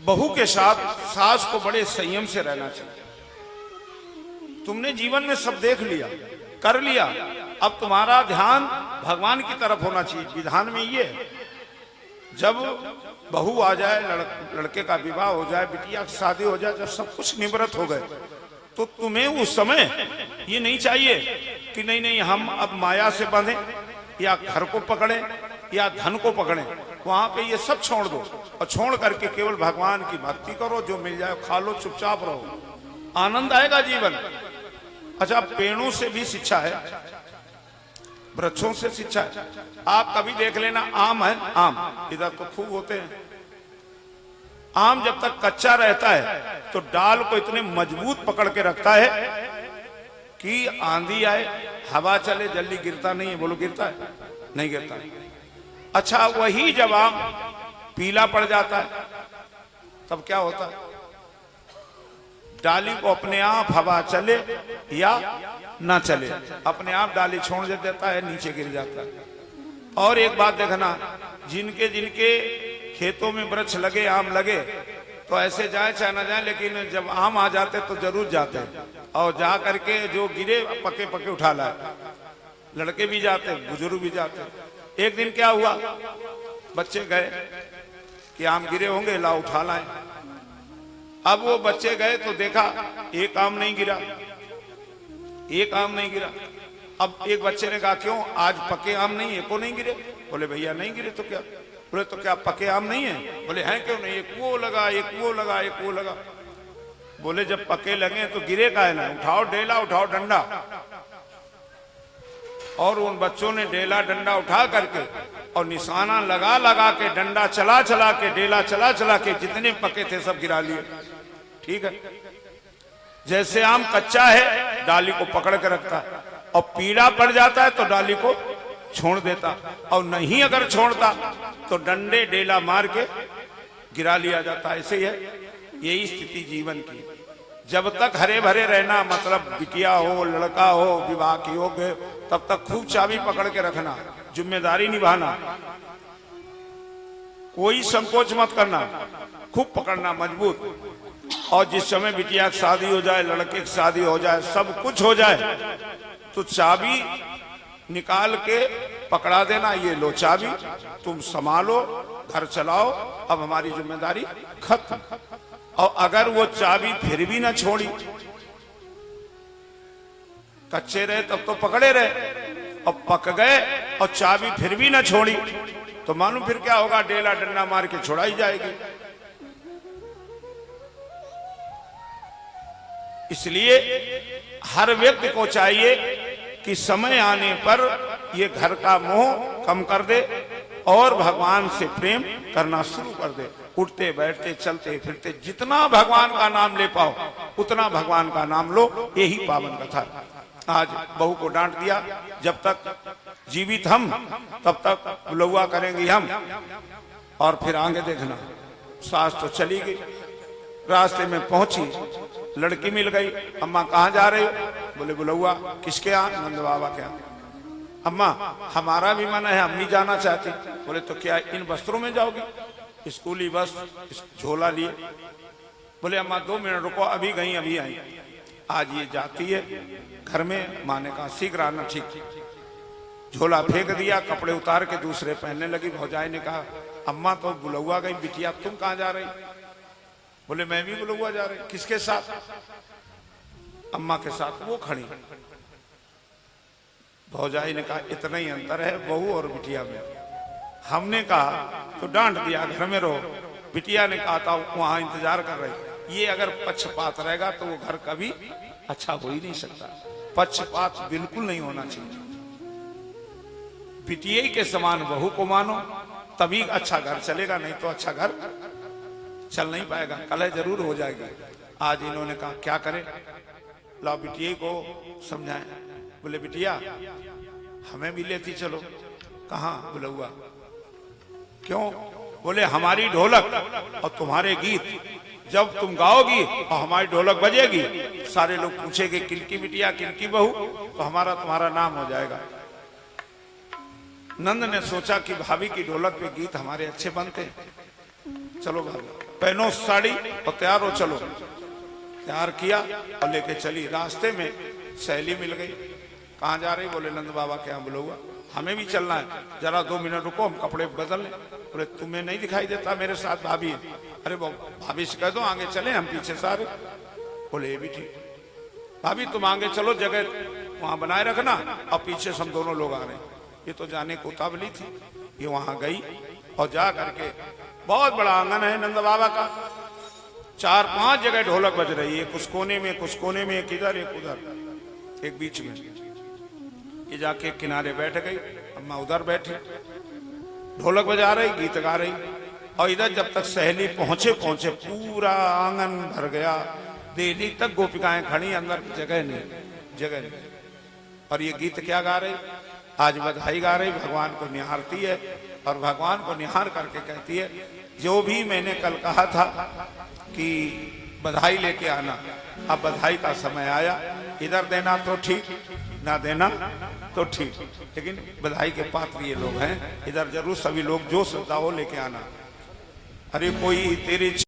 बहू के साथ सास को बड़े संयम से रहना चाहिए। तुमने जीवन में सब देख लिया, कर लिया, अब तुम्हारा ध्यान भगवान की तरफ होना चाहिए। विधान में ये जब बहू आ जाए, लड़के का विवाह हो जाए, बिटिया की शादी हो जाए, जब सब कुछ निवृत्त हो गए, तो तुम्हें उस समय ये नहीं चाहिए कि नहीं नहीं हम अब माया से बंधे या घर को पकड़े या धन को पकड़े। वहां पे ये सब छोड़ दो और छोड़ करके केवल भगवान की भक्ति करो, जो मिल जाए खा लो, चुपचाप रहो, आनंद आएगा जीवन। अच्छा, पेड़ों से भी शिक्षा है, वृक्षों से शिक्षा है। आप कभी देख लेना, आम है, आम इधर तो खूब होते हैं। आम जब तक कच्चा रहता है तो डाल को इतने मजबूत पकड़ के रखता है कि आंधी आए, हवा चले, जल्दी गिरता नहीं है। बोलो गिरता है? नहीं गिरता। अच्छा, वही जब आम पीला पड़ जाता है तब क्या होता है? डाली को अपने आप हवा चले या ना चले, अपने आप डाली छोड़ देता है, नीचे गिर जाता है। और एक बात देखना, जिनके जिनके खेतों में वृक्ष लगे, आम लगे, तो ऐसे जाए चाहे ना जाए, लेकिन जब आम आ जाते तो जरूर जाते और जा करके जो गिरे पके पके उठा लाए। लड़के भी जाते, बुजुर्ग भी जाते। एक दिन क्या हुआ, बच्चे गए कि आम गिरे होंगे, ला उठा लाए। अब वो बच्चे गए तो देखा एक आम नहीं गिरा, एक आम नहीं गिरा। अब एक बच्चे ने कहा क्यों, आज पके आम नहीं, एको नहीं गिरे? बोले भैया नहीं गिरे तो क्या? बोले तो क्या पके आम नहीं है? बोले हैं क्यों नहीं, एक वो लगा, एक वो लगा, एक वो लगा। बोले जब पके लगे तो गिरे का है ना, उठाओ डेला, उठाओ डंडा। और उन बच्चों ने डेला डंडा उठा करके और निशाना लगा लगा के, डंडा चला चला के, डेला चला चला के, जितने पके थे सब गिरा लिए। ठीक है, जैसे आम कच्चा है डाली को पकड़ के रखता है, और पीला पड़ जाता है तो डाली को छोड़ देता, और नहीं अगर छोड़ता तो डंडे डेला मार के गिरा लिया जाता। ऐसे ही है, यही स्थिति जीवन की। जब तक हरे भरे रहना, मतलब बिटिया हो, लड़का हो, विवाह की हो गए, तब तक खूब चाबी पकड़ के रखना, जिम्मेदारी निभाना, कोई संकोच मत करना, खूब पकड़ना मजबूत। और जिस समय बिटिया की शादी हो जाए, लड़के की शादी हो जाए, सब कुछ हो जाए, तो चाबी निकाल के पकड़ा देना, ये लो चाबी, तुम संभालो, घर चलाओ, अब हमारी जिम्मेदारी खत्म। और अगर वो चाबी फिर भी ना छोड़ी, कच्चे रहे तब तो पकड़े रहे, और पक गए और चाबी फिर भी ना छोड़ी, तो मालूम फिर क्या होगा, डेला डंडा मार के छोड़ाई जाएगी। इसलिए हर व्यक्ति को चाहिए कि समय आने पर ये घर का मोह कम कर दे और भगवान से प्रेम करना शुरू कर दे। उठते बैठते चलते फिरते जितना भगवान का नाम ले पाओ उतना भगवान का नाम लो, यही पावन कथा। आज बहू को डांट दिया, जब तक जीवित हम तब तक बुलौआ करेंगे हम, और फिर आगे देखना। सास तो चली गई, रास्ते में पहुंची, लड़की मिल गई। अम्मा कहाँ जा रही हो? बोले बुलौआ। किसके यहाँ? नंद बाबा के यहाँ। अम्मा हमारा भी मन है, हम भी जाना चाहते। बोले तो क्या इन वस्त्रों में जाओगी? स्कूली बस, झोला लिए। बोले अम्मा 2 मिनट रुको, अभी गई अभी आई। आज ये जाती है घर में, माँ ने कहा शीघ्र आना। ठीक। झोला फेंक दिया, कपड़े उतार के दूसरे पहनने लगी। भौजाई ने कहा अम्मा तो बुलौआ गई, बिटिया तुम कहाँ जा रही? बोले मैं भी बुलौआ जा रही। किसके साथ? अम्मा के साथ। वो खड़ी। भौजाई ने कहा इतना ही अंतर है बहू और बिटिया में। हमने कहा तो डांट दिया घर में रहो। बिटिया ने कहा था वहां इंतजार कर रही। ये अगर पक्षपात रहेगा तो वो घर कभी अच्छा हो ही नहीं सकता। पक्षपात बिल्कुल नहीं होना चाहिए। बिटिया के समान बहू को मानो, तभी अच्छा घर चलेगा, नहीं तो अच्छा घर चल नहीं पाएगा, कलह जरूर हो जाएगी। आज इन्होंने कहा क्या करें, लाओ बिटिया को समझाएं। बोले बिटिया हमें भी लेती चलो। कहाँ? बुलौआ। क्यों? बोले हमारी ढोलक और तुम्हारे गीत जब तुम गाओगी और हमारी ढोलक बजेगी, सारे लोग पूछेंगे किनकी बिटिया किनकी बहू, तो हमारा तुम्हारा नाम हो जाएगा। नंद ने सोचा कि भाभी की ढोलक पे गीत हमारे अच्छे बनते, चलो भाभी। पहनो साड़ी और तैयार हो चलो। तैयार किया और लेके चली। रास्ते में सहेली मिल गई। कहाँ जा रही? बोले नंद बाबा के यहाँ बुलाऊंगा। हमें भी चलना है, जरा 2 मिनट रुको, हम कपड़े बदल लें। बोले तुम्हें नहीं दिखाई देता मेरे साथ भाभी है? अरे भाभी से कह दो आगे चले, हम पीछे से आ रहे। बोले ये भी ठीक। भाभी तुम आगे चलो, जगह वहां बनाए रखना, और पीछे से हम दोनों लोग आ रहे हैं। ये तो जाने को उतावली थी। ये वहां गई और जा करके, बहुत बड़ा आंगन है नंद बाबा का, 4-5 जगह ढोलक बज रही है, कुछ कोने में, कुछ कोने में, एक इधर एक उधर, एक बीच में। ये जाके किनारे बैठ गई, अम्मा उधर बैठी, ढोलक बजा रही, गीत गा रही। और इधर जब तक सहेली पहुंचे पूरा आंगन भर गया। देरी तक गोपिकाएं खड़ी, अंदर जगह नहीं। और ये गीत क्या गा रही? आज बधाई गा रही, भगवान को निहारती है, और भगवान को निहार करके कहती है, जो भी मैंने कल कहा था कि बधाई लेके आना, अब बधाई का समय आया। इधर देना तो ठीक, ना देना तो ठीक, लेकिन बधाई के पात्र ये लोग हैं। इधर जरूर सभी लोग जो श्रद्धा हो लेके आना। अरे कोई तेरे